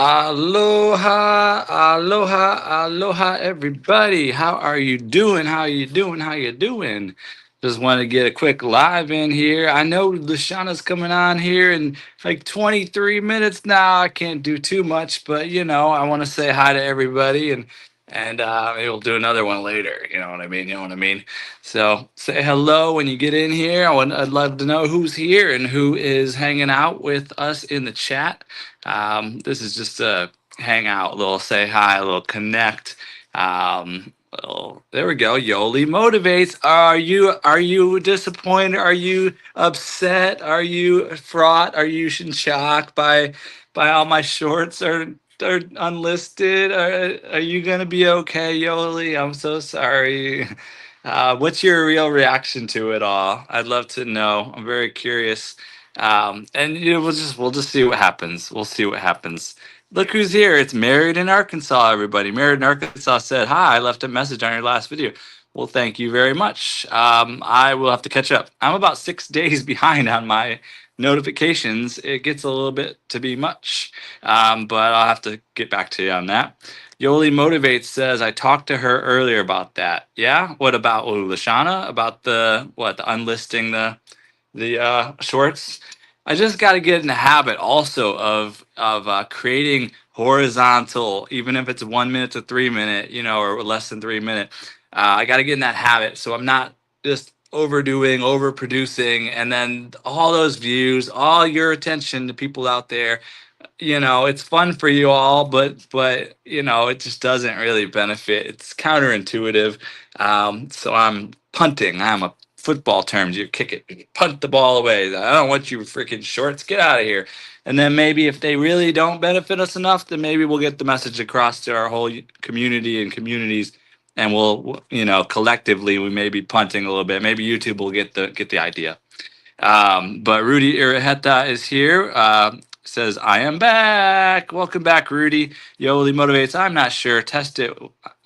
Aloha, aloha, aloha, everybody. How are you doing? How you doing? How you doing? Just want to get a quick live in here. I know Lashana's coming on here in like 23 minutes now. I can't do too much, but I want to say hi to everybody and maybe we'll do another one later. You know what I mean? You know what I mean? So say hello when you get in here. I'd love to know who's here and who is hanging out with us in the chat. This is just a hangout, a little say hi, a little connect. There we go. Yoli motivates. Are you disappointed? Are you upset? Are you fraught? Are you in shock by all my shorts are unlisted? Are you gonna be okay, Yoli? I'm so sorry. What's your real reaction to it all? I'd love to know. I'm very curious. And we'll just see what happens. We'll see what happens. Look who's here. It's Married in Arkansas, everybody. Married in Arkansas said, "Hi, I left a message on your last video." Well, thank you very much. I will have to catch up. I'm about 6 days behind on my notifications. It gets a little bit to be much, but I'll have to get back to you on that. Yoli Motivates says, I talked to her earlier about that. Yeah? What about Lashana? About the unlisting the shorts? I just got to get in the habit also of creating horizontal, even if it's 1 minute to 3 minute, or less than 3 minute. I got to get in that habit so I'm not just overdoing, overproducing, and then all those views, all your attention to people out there. It's fun for you all, but it just doesn't really benefit. It's counterintuitive. So I'm punting. I'm a football terms. You kick it, you punt the ball away. I don't want you freaking shorts. Get out of here. And then maybe if they really don't benefit us enough, then maybe we'll get the message across to our whole community and communities, and we'll, collectively we may be punting a little bit. Maybe YouTube will get the idea. But Rudy Iraheta is here. Says, I am back. Welcome back, Rudy. Yoli motivates. I'm not sure. Test it.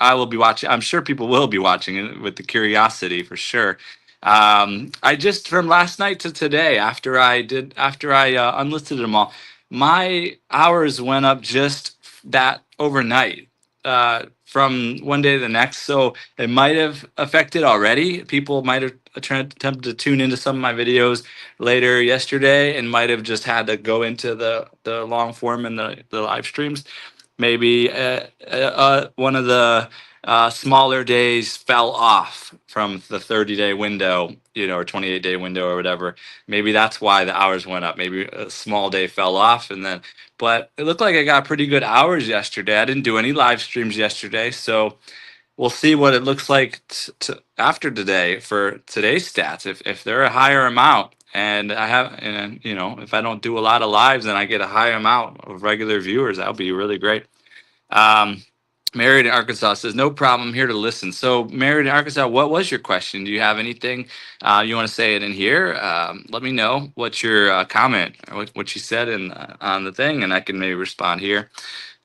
I will be watching. I'm sure people will be watching it with the curiosity for sure. I just from last night to today, after I unlisted them all, my hours went up just that overnight. From one day to the next. So it might have affected already. People might have attempted to tune into some of my videos later yesterday and might have just had to go into the long form and the live streams. Maybe one of the smaller days fell off from the 30-day window, or 28-day window or whatever. Maybe that's why the hours went up. Maybe a small day fell off but it looked like I got pretty good hours yesterday. I didn't do any live streams yesterday, so we'll see what it looks like after today for today's stats. If they're a higher amount, and if I don't do a lot of lives and I get a high amount of regular viewers, that'll be really great. Um, Married in Arkansas says, no problem, I'm here to listen. So, Married in Arkansas, what was your question? Do you have anything you want to say it in here? Let me know what's your comment, or what you said on the thing, and I can maybe respond here.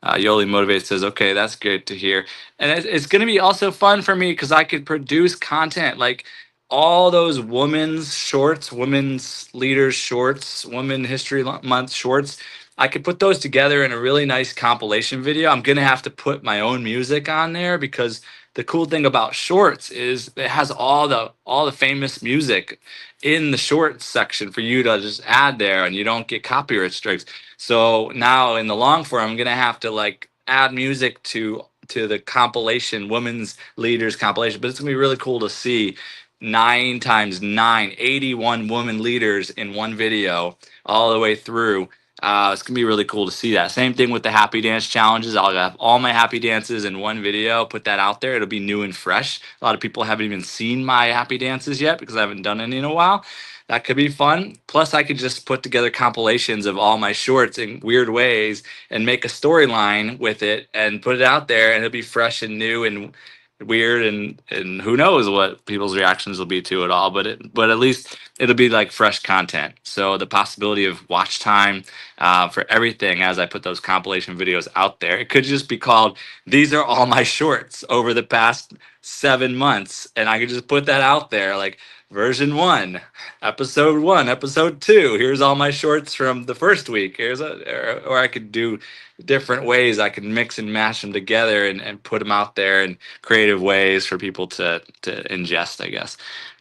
Yoli Motivate says, okay, that's good to hear. And it's going to be also fun for me because I could produce content like all those women's shorts, women's leaders shorts, Women History Month shorts. I could put those together in a really nice compilation video. I'm gonna have to put my own music on there because the cool thing about shorts is it has all the famous music in the shorts section for you to just add there, and you don't get copyright strikes. So now in the long form, I'm gonna have to like add music to the compilation, women's leaders compilation. But it's gonna be really cool to see 9 times 9, 81 women leaders in one video all the way through. It's gonna be really cool to see that. Same thing with the happy dance challenges. I'll have all my happy dances in one video, put that out there. It'll be new and fresh. A lot of people haven't even seen my happy dances yet because I haven't done any in a while. That could be fun. Plus, I could just put together compilations of all my shorts in weird ways and make a storyline with it and put it out there, and it'll be fresh and new and weird, and who knows what people's reactions will be to it all, but at least it'll be like fresh content. So the possibility of watch time for everything as I put those compilation videos out there, it could just be called, these are all my shorts over the past 7 months, and I could just put that out there, like version one, episode two. Here's all my shorts from the first week. Or I could do different ways. I could mix and mash them together and put them out there in creative ways for people to ingest, I guess.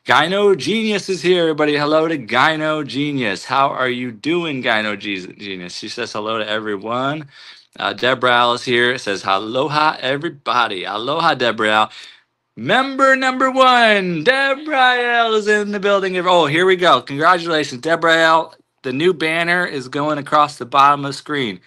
Gyno Genius is here, everybody. Hello to Gyno Genius. How are you doing, Genius? She says hello to everyone. Deborah is here. It says aloha, everybody. Aloha, Deborah. Member number one, Debrael is in the building. Oh, here we go. Congratulations, Debrael. The new banner is going across the bottom of the screen.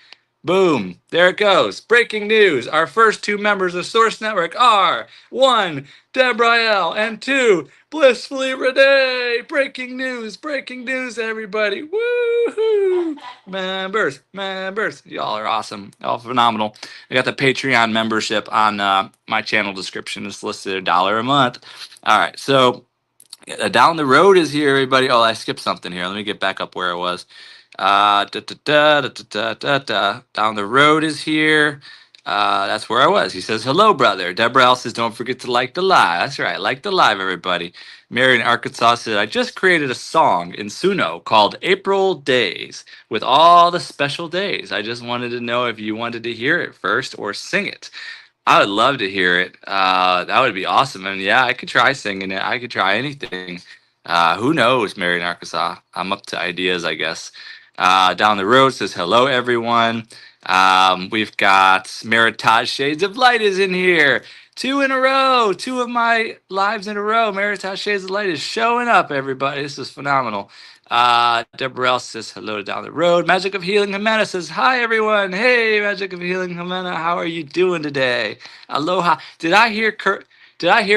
Boom. There it goes. Breaking news. Our first two members of Source Network are one, Debrael, and two, Blissfully Renee. Breaking news, everybody. Woohoo! Members. Y'all are awesome. Y'all phenomenal. I got the Patreon membership on my channel description. It's listed $1 a month. All right, so down the road is here, everybody. Oh, I skipped something here. Let me get back up where I was. Down the road is here. That's where I was. He says, hello, brother. Deborah says, don't forget to like the live. That's right. Like the live, everybody. Mary in Arkansas said, I just created a song in Suno called April Days with all the special days. I just wanted to know if you wanted to hear it first or sing it. I would love to hear it. That would be awesome. And yeah, I could try singing it. I could try anything. Who knows, Mary in Arkansas? I'm up to ideas, I guess. Down the road says, hello, everyone. We've got Meritage Shades of Light is in here. Two in a row. Two of my lives in a row. Meritage Shades of Light is showing up, everybody. This is phenomenal. Deborah says hello to down the road. Magic of Healing Jimena says, hi, everyone. Hey, Magic of Healing Jimena. How are you doing today? Aloha. Did I hear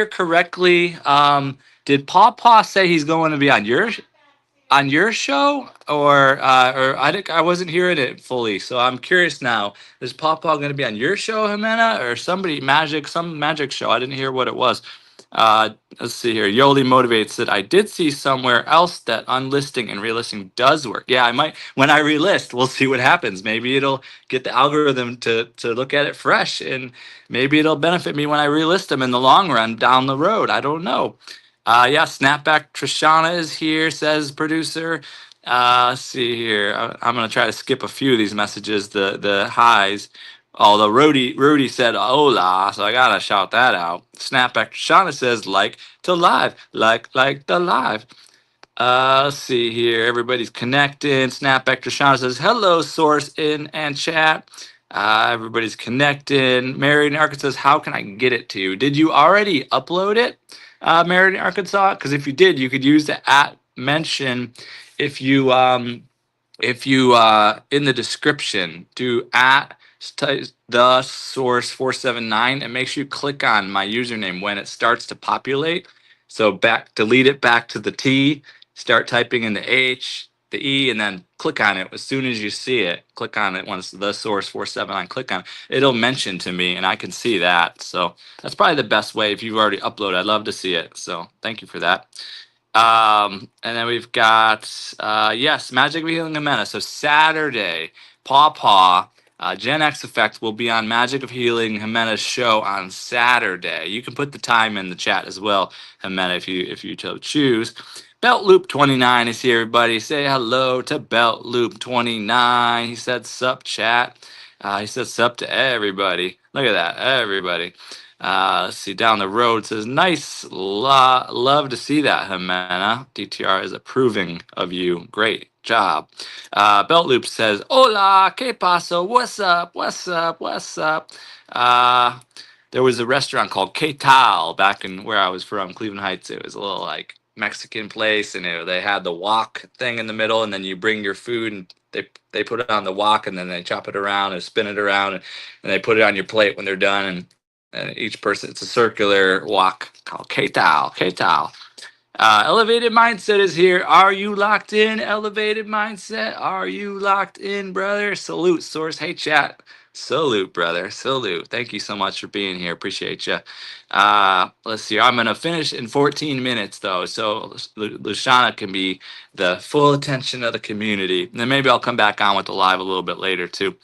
correctly? Did Paw say he's going to be on your show, or I wasn't hearing it fully, so I'm curious now. Is Paw going to be on your show, Jimena, or some magic show? I didn't hear what it was. Let's see here. Yoli motivates that I did see somewhere else that unlisting and relisting does work. Yeah, I might when I relist. We'll see what happens. Maybe it'll get the algorithm to look at it fresh, and maybe it'll benefit me when I relist them in the long run down the road. I don't know. Yeah, Snapback Trishana is here, says producer. Let's see here. I'm gonna try to skip a few of these messages. The highs. Although Rudy said hola, so I gotta shout that out. Snapback Trishana says like to live, like the live. Let's see here. Everybody's connecting. Snapback Trishana says hello, source in and chat. Everybody's connecting. Mary in Arkansas says, how can I get it to you? Did you already upload it, Mary in Arkansas? Because if you did, you could use the at mention if you in the description do at the source 479 and make sure you click on my username when it starts to populate. So delete it back to the T, start typing in the H, the E, and then click on it. As soon as you see it, click on it. Once the source 479, click on it. It'll mention to me and I can see that. So that's probably the best way. If you've already uploaded, I'd love to see it. So thank you for that. And then we've got, yes, Magic of Healing Jimena. So Saturday, Paw, Gen X Effect will be on Magic of Healing Jimena's show on Saturday. You can put the time in the chat as well, Jimena, if you choose. Belt Loop 29 is here, everybody. Say hello to Belt Loop 29. He said sup, chat. He said sup to everybody. Look at that, everybody. Let's see, down the road says, nice, love to see that, Jimena. DTR is approving of you. Great job. Belt Loop says, hola, que paso, what's up? There was a restaurant called Que Tal back in where I was from, Cleveland Heights. It was a little like Mexican place, and they had the wok thing in the middle, and then you bring your food and they put it on the wok, and then they chop it around and spin it around, and they put it on your plate when they're done, and each person, it's a circular wok called Que Tal. Elevated Mindset is here. Are you locked in, Elevated Mindset? Are you locked in, brother? Salute, source. Hey, chat. Salute, brother. Salute. Thank you so much for being here. Appreciate you. Let's see. I'm going to finish in 14 minutes, though, so Luciana can be the full attention of the community. And then maybe I'll come back on with the live a little bit later, too.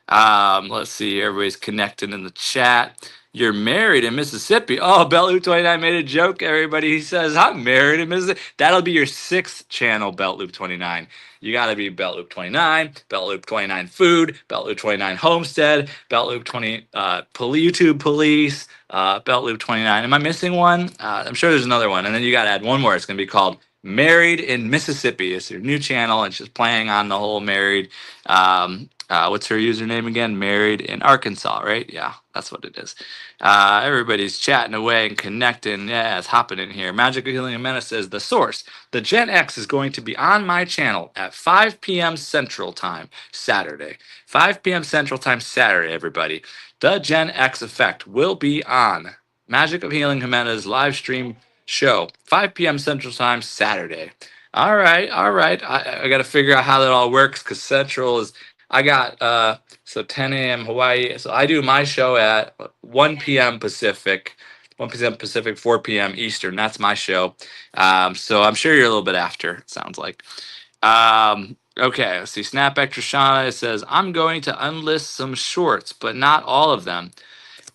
Let's see. Everybody's connected in the chat. You're married in Mississippi. Oh, Belt 29 made a joke, everybody. He says, I'm married in Mississippi. That'll be your sixth channel, Belt Loop 29. You got to be Belt Loop 29, Belt Loop 29 Food, Belt Loop 29 Homestead, Belt Loop 20 YouTube Police, Belt Loop 29. Am I missing one? I'm sure there's another one. And then you got to add one more. It's going to be called Married in Mississippi. It's your new channel. It's just playing on the whole married. What's her username again? Married in Arkansas, right? Yeah, that's what it is. Everybody's chatting away and connecting. Yeah, it's hopping in here. Magical Healing Amena says, the source. The Gen X is going to be on my channel at 5 p.m. Central Time, Saturday. 5 p.m. Central Time, Saturday, everybody. The Gen X Effect will be on Magic of Healing Jimena's live stream show, 5 p.m. Central Time, Saturday. All right, all right. I got to figure out how that all works because Central is, I got, so 10 a.m. Hawaii. So I do my show at 1 p.m. Pacific, 1 p.m. Pacific, 4 p.m. Eastern. That's my show. So I'm sure you're a little bit after, it sounds like. Okay, let's see. Snapback Trishana says, I'm going to unlist some shorts, but not all of them.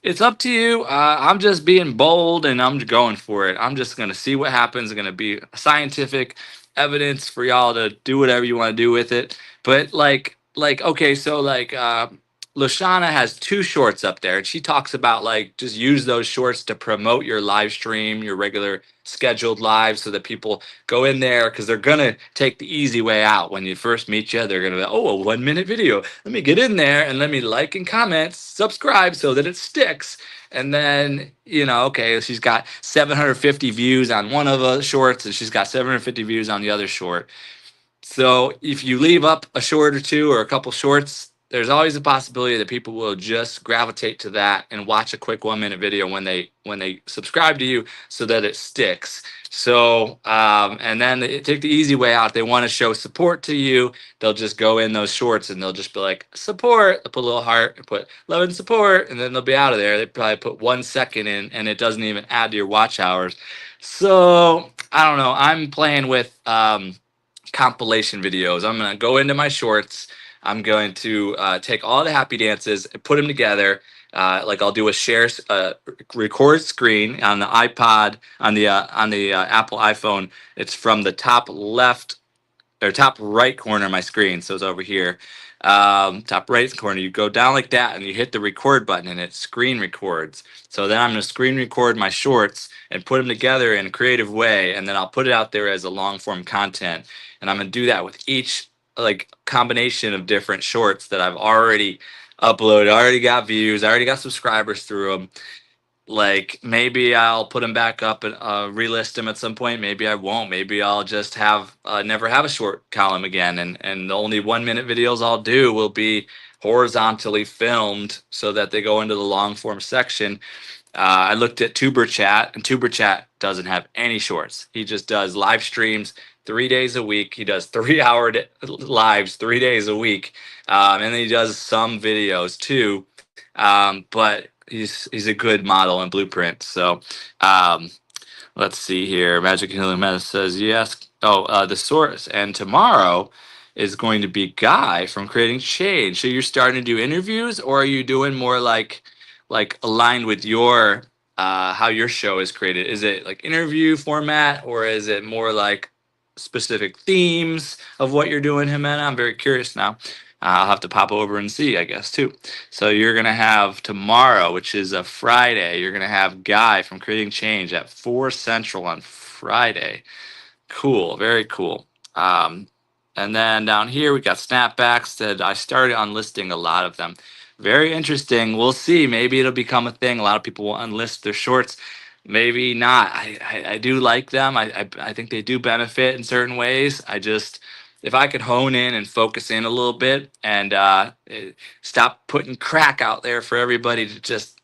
It's up to you. I'm just being bold and I'm going for it. I'm just going to see what happens. It's going to be scientific evidence for y'all to do whatever you want to do with it. But okay, so Lashana has two shorts up there and she talks about like just use those shorts to promote your live stream, your regular scheduled live so that people go in there because they're gonna take the easy way out when you first meet you. They're gonna be, oh, a 1 minute video. Let me get in there and let me like and comment, subscribe so that it sticks. And then, okay, she's got 750 views on one of the shorts and she's got 750 views on the other short. So if you leave up a short or two or a couple shorts, there's always a possibility that people will just gravitate to that and watch a quick 1 minute video when they subscribe to you so that it sticks. So and then they take the easy way out. They want to show support to you. They'll just go in those shorts and they'll just be like, support. They'll put a little heart and put love and support, and then they'll be out of there. They probably put 1 second in and it doesn't even add to your watch hours. So I don't know. I'm playing with compilation videos. I'm going to go into my shorts. I'm going to take all the happy dances and put them together. I'll do a share record screen on the iPod, on the Apple iPhone. It's from the top left or top right corner of my screen. So it's over here. Top right corner. You go down like that and you hit the record button and it screen records. So then I'm going to screen record my shorts and put them together in a creative way. And then I'll put it out there as a long form content. And I'm going to do that with each combination of different shorts that I've already uploaded. I already got views. I already got subscribers through them. Like maybe I'll put them back up and relist them at some point. Maybe I won't. Maybe I'll just have never have a short column again. And the only 1 minute videos I'll do will be horizontally filmed so that they go into the long form section. I looked at Tuber Chat, and Tuber Chat doesn't have any shorts. He just does live streams 3 days a week. He does 3 hour lives 3 days a week, and then he does some videos too. But he's a good model and blueprint. So let's see here. Magic Healing Meta says yes. Oh, the source. And tomorrow is going to be Guy from Creating Change. So you're starting to do interviews, or are you doing more like aligned with your how your show is created? Is it like interview format, or is it more like specific themes of what you're doing, Jimena? I'm very curious now. I'll have to pop over and see, I guess, too. So you're going to have tomorrow, which is a Friday, you're going to have Guy from Creating Change at 4 Central on Friday. Cool. Very cool. And then down here, we got snapbacks that I started unlisting a lot of them. Very interesting. We'll see. Maybe it'll become a thing. A lot of people will unlist their shorts. Maybe not. I do like them. I think they do benefit in certain ways. If I could hone in and focus in a little bit and stop putting crack out there for everybody to just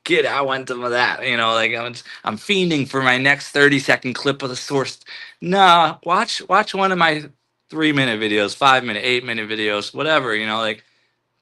get, I want some of that. I'm fiending for my next 30-second clip of the source. No, watch one of my 3-minute videos, 5-minute, 8-minute videos, whatever.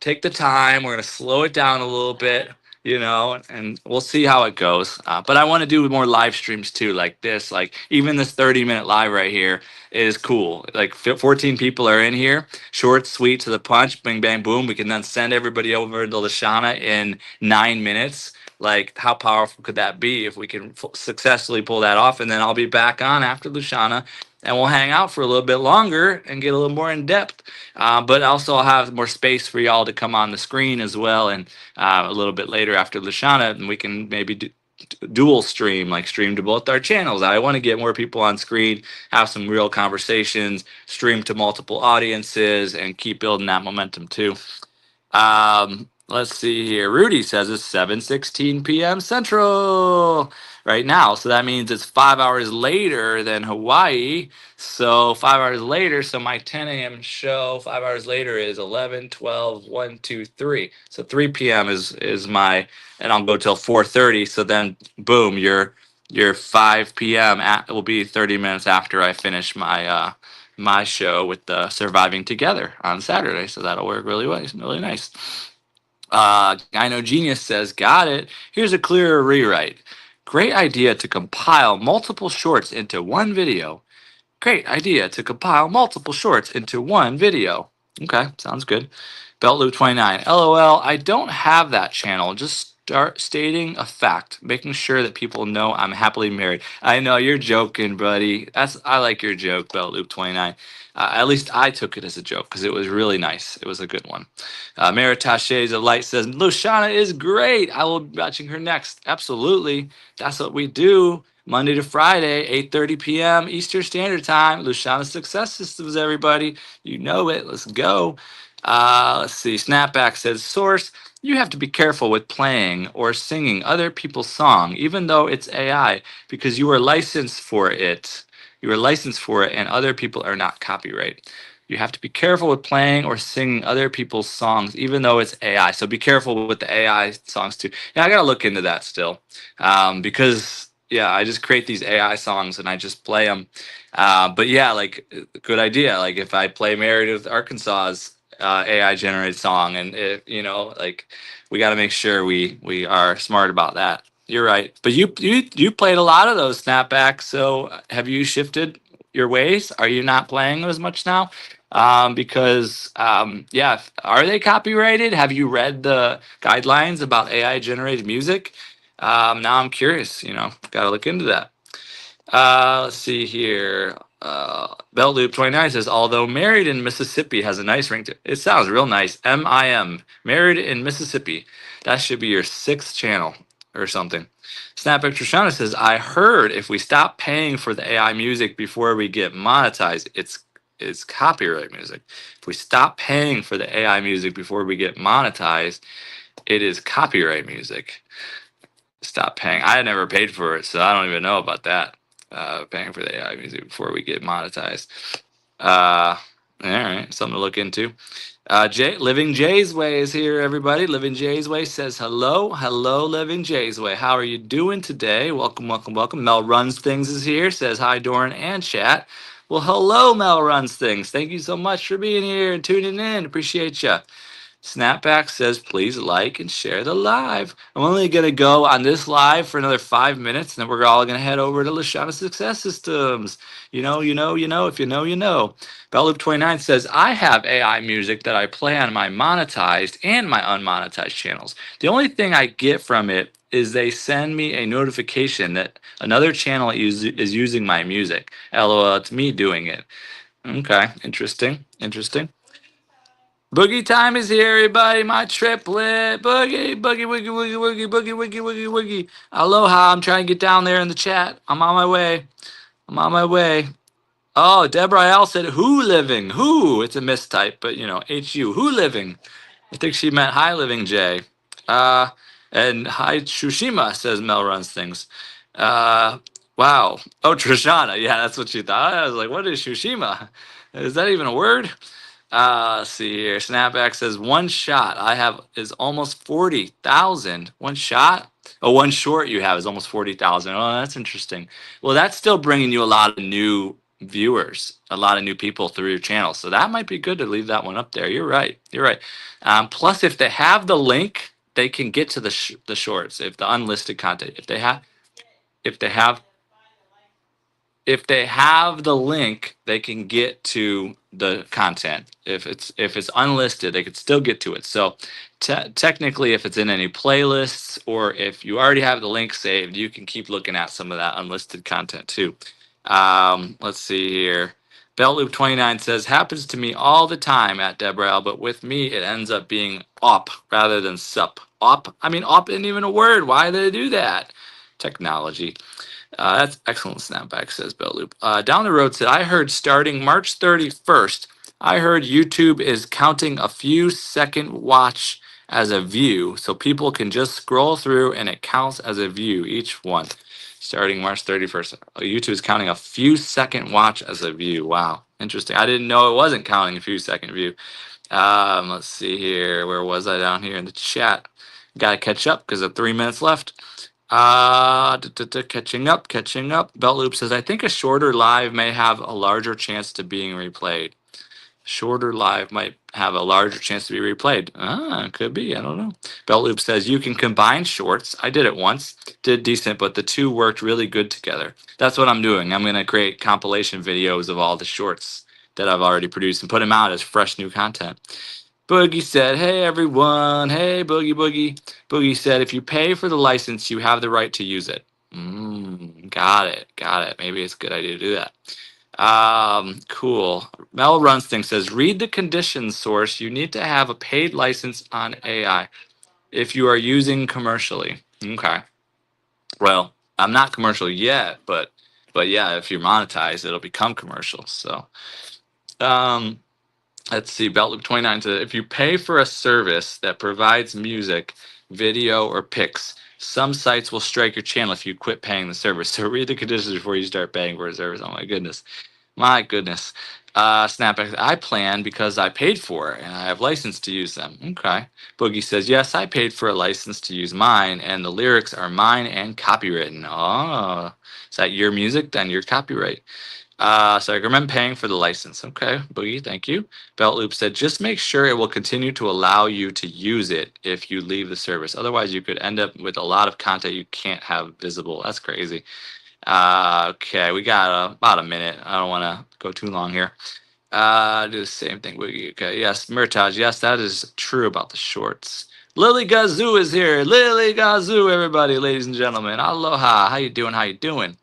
Take the time. We're gonna slow it down a little bit. and we'll see how it goes. But I want to do more live streams too, like this. Like even this 30-minute live right here is cool. Like 14 people are in here, short, sweet, to the punch, bing, bang, boom. We can then send everybody over to Lashana in 9 minutes. Like, how powerful could that be if we can successfully pull that off? And then I'll be back on after Luciana, and we'll hang out for a little bit longer and get a little more in depth. But also, I'll have more space for y'all to come on the screen as well, and a little bit later after Luciana, and we can maybe dual stream, like stream to both our channels. I want to get more people on screen, have some real conversations, stream to multiple audiences, and keep building that momentum too. Let's see here. Rudy says it's 7:16 p.m. Central right now. So that means it's 5 hours later than Hawaii. So 5 hours later, so my 10 a.m. show, 5 hours later is 11, 12, 1, 2, 3. So 3 p.m. is my, and I'll go till 4:30. So then boom, your 5 p.m. Will be 30 minutes after I finish my show with the Surviving Together on Saturday. So that'll work really well. It's really nice. I know Genius says, got it. Here's a clearer rewrite. Great idea to compile multiple shorts into one video. Great idea to compile multiple shorts into one video. Okay, sounds good. Belt Loop 29. LOL, I don't have that channel. Just start stating a fact, making sure that people know I'm happily married. I know you're joking, buddy. I like your joke, Belt Loop 29. At least I took it as a joke because it was really nice. It was a good one. Maritache of Light says, Luciana is great. I will be watching her next. Absolutely. That's what we do. Monday to Friday, 8:30 p.m. Eastern Standard Time. Luciana Success Systems, everybody. You know it. Let's go. Let's see. Snapback says, source, you have to be careful with playing or singing other people's song, even though it's AI, because you are licensed for it. You are licensed for it, and other people are not copyright. You have to be careful with playing or singing other people's songs, even though it's AI. So be careful with the AI songs too. Yeah, I gotta look into that still, because yeah, I just create these AI songs and I just play them. But yeah, like good idea. Like if I play "Married with Arkansas's" AI generated song, and like we got to make sure we are smart about that. You're right. But you played a lot of those snapbacks. So have you shifted your ways? Are you not playing as much now? Because yeah, are they copyrighted? Have you read the guidelines about AI generated music? Now I'm curious. Got to look into that. Let's see here. Belt Loop 29 says, although Married in Mississippi has a nice ring to it. It sounds real nice. MIM, Married in Mississippi. That should be your sixth channel or something. Snapback Trishana says, I heard if we stop paying for the AI music before we get monetized, it's copyright music. If we stop paying for the AI music before we get monetized, it is copyright music. Stop paying. I had never paid for it, so I don't even know about that. Paying for the AI music before we get monetized. All right, something to look into. Living Jay's Way is here, everybody. Living Jay's Way says hello. Hello, Living Jay's Way. How are you doing today? Welcome, welcome, welcome. Mel Runs Things is here, says hi, Doran and chat. Well, hello, Mel Runs Things. Thank you so much for being here and tuning in. Appreciate you. Snapback says, please like and share the live. I'm only going to go on this live for another 5 minutes, and then we're all going to head over to Lashana Success Systems. If you know, you know. Belloop29 says, I have AI music that I play on my monetized and my unmonetized channels. The only thing I get from it is they send me a notification that another channel is using my music. LOL, it's me doing it. Okay, interesting. Boogie time is here, everybody. My triplet. Boogie, boogie, woogie, woogie, woogie, boogie, woogie, woogie, woogie. Aloha. I'm trying to get down there in the chat. I'm on my way. Oh, Deborah L said, who living? Who? It's a mistype, but H-U. Who living? I think she meant hi living Jay. And hi Shushima, says Mel Runs Things. Wow. Oh, Trishana. Yeah, that's what she thought. I was like, what is Shushima? Is that even a word? Let's see here. Snapback says one shot I have is almost 40,000. One shot? Oh, one short you have is almost 40,000. Oh, that's interesting. Well, that's still bringing you a lot of new viewers, a lot of new people through your channel. So that might be good to leave that one up there. You're right. Plus, if they have the link they can get to the shorts if the unlisted content. If they have if they have the link, they can get to the content. If it's unlisted, they could still get to it. So technically, if it's in any playlists or if you already have the link saved, you can keep looking at some of that unlisted content too. Let's see here. Belt Loop 29 says, happens to me all the time at Deborah, but with me, it ends up being op rather than sup. Op? I mean, op isn't even a word. Why do they do that? Technology. That's excellent snapback, says Bell Loop. Down the road said, I heard starting March 31st, I heard YouTube is counting a few second watch as a view. So people can just scroll through and it counts as a view, each one. Starting March 31st. YouTube is counting a few second watch as a view. Wow. Interesting. I didn't know it wasn't counting a few second view. Let's see here. Where was I down here in the chat? Got to catch up because of 3 minutes left. Catching up. Belt Loop says, I think a shorter live may have a larger chance to being replayed. Shorter live might have a larger chance to be replayed. Could be. I don't know. Belt Loop says, you can combine shorts. I did it once. Did decent, but the two worked really good together. That's what I'm doing. I'm going to create compilation videos of all the shorts that I've already produced and put them out as fresh new content. Boogie said, hey, everyone. Hey, Boogie Boogie. Boogie said, if you pay for the license, you have the right to use it. Got it. Maybe it's a good idea to do that. Cool. Mel Runsting says, read the conditions source. You need to have a paid license on AI if you are using commercially. Okay. Well, I'm not commercial yet, but yeah, if you're monetized, it'll become commercial. So, let's see. Belt Loop 29 says, if you pay for a service that provides music, video, or pics, some sites will strike your channel if you quit paying the service. So read the conditions before you start paying for a service. Oh my goodness. Snapback, I plan because I paid for it and I have license to use them. Okay. Boogie says, yes, I paid for a license to use mine and the lyrics are mine and copywritten. Oh, is that your music? Then your copyright. So I recommend paying for the license. Okay, Boogie, thank you. Belt Loop said, just make sure it will continue to allow you to use it if you leave the service. Otherwise, you could end up with a lot of content you can't have visible. That's crazy. Okay, we got about a minute. I don't want to go too long here. Do the same thing. Okay, yes, Murtaj, yes, that is true about the shorts. Lily Gazoo is here. Lily Gazoo, everybody, ladies and gentlemen. Aloha. How you doing?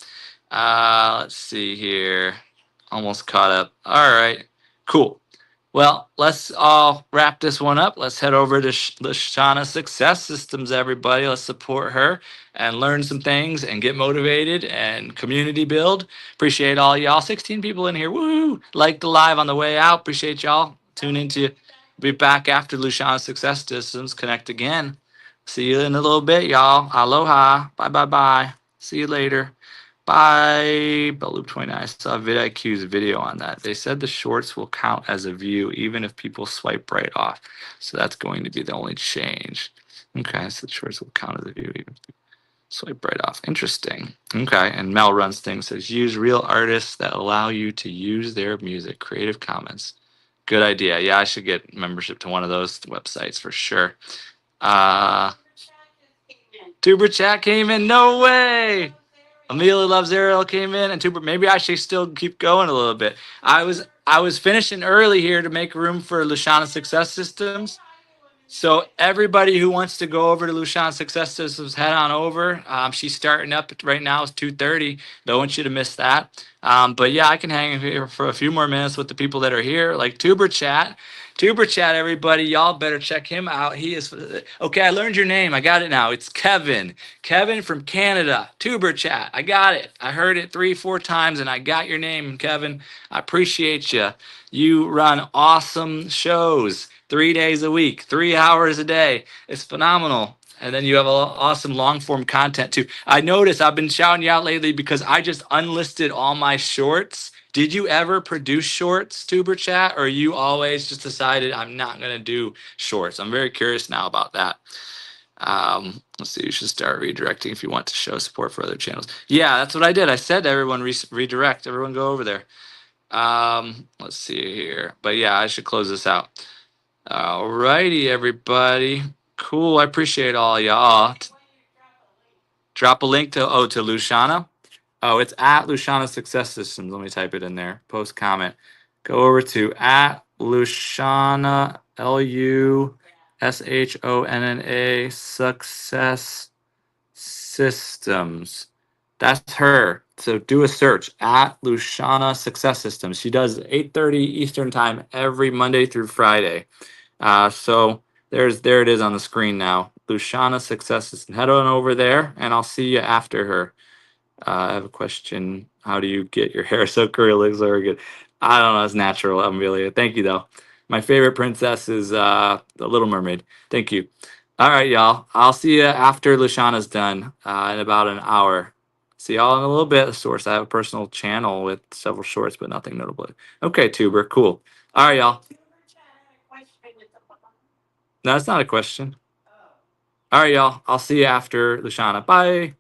Let's see here. Almost caught up. All right, cool. Well, let's all wrap this one up. Let's head over to Lashana Success Systems, everybody. Let's support her and learn some things and get motivated and community build. Appreciate all y'all. 16 people in here. Woo! Like the live on the way out. Appreciate y'all. Tune into be back after Luciana Success Systems. Connect again. See you in a little bit, y'all. Aloha. Bye. See you later. Bye. Belt Loop 29. I saw vidIQ's video on that. They said the shorts will count as a view even if people swipe right off. So that's going to be the only change. Okay, so the shorts will count as a view even if people swipe right off. Interesting. Okay, and Mel Runs Things says use real artists that allow you to use their music. Creative Commons. Good idea. Yeah, I should get membership to one of those websites for sure. Tuber Chat came in. No way. Amelia Loves Ariel came in, and Tuber. Maybe I should still keep going a little bit. I was finishing early here to make room for Luciana Success Systems. So everybody who wants to go over to Luciana Success Systems, head on over. She's starting up right now. It's 2:30. Don't want you to miss that. But yeah, I can hang here for a few more minutes with the people that are here, like Tuber Chat. Tuber Chat, everybody, y'all better check him out. He is okay. I learned your name. I got it now. It's Kevin. Kevin from Canada. Tuber Chat. I got it. I heard it 3-4 times, and I got your name, Kevin. I appreciate you. You run awesome shows 3 days a week, 3 hours a day. It's phenomenal. And then you have awesome long form content too. I noticed I've been shouting you out lately because I just unlisted all my shorts. Did you ever produce shorts, Tuber Chat, or you always just decided I'm not going to do shorts? I'm very curious now about that. Let's see. You should start redirecting if you want to show support for other channels. Yeah, that's what I did. I said to everyone, redirect. Everyone go over there. Let's see here. But yeah, I should close this out. All righty, everybody. Cool. Cool. I appreciate all y'all. Drop a link to Luciana. Oh, it's at Luciana Success Systems. Let me type it in there. Post comment. Go over to at Luciana LUSHONNA Success Systems. That's her. So do a search at Luciana Success Systems. She does 8:30 Eastern time every Monday through Friday. So there it is on the screen now. Luciana Success System. Head on over there, and I'll see you after her. I have a question. How do you get your hair so curly? Looks very good. I don't know. It's natural, Amelia. Thank you, though. My favorite princess is the Little Mermaid. Thank you. All right, y'all. I'll see you after Luciana's done in about an hour. See y'all in a little bit. Of course, I have a personal channel with several shorts, but nothing notable. Okay, Tuber. Cool. All right, y'all. No, that's not a question. All right, y'all. I'll see you after Luciana. Bye.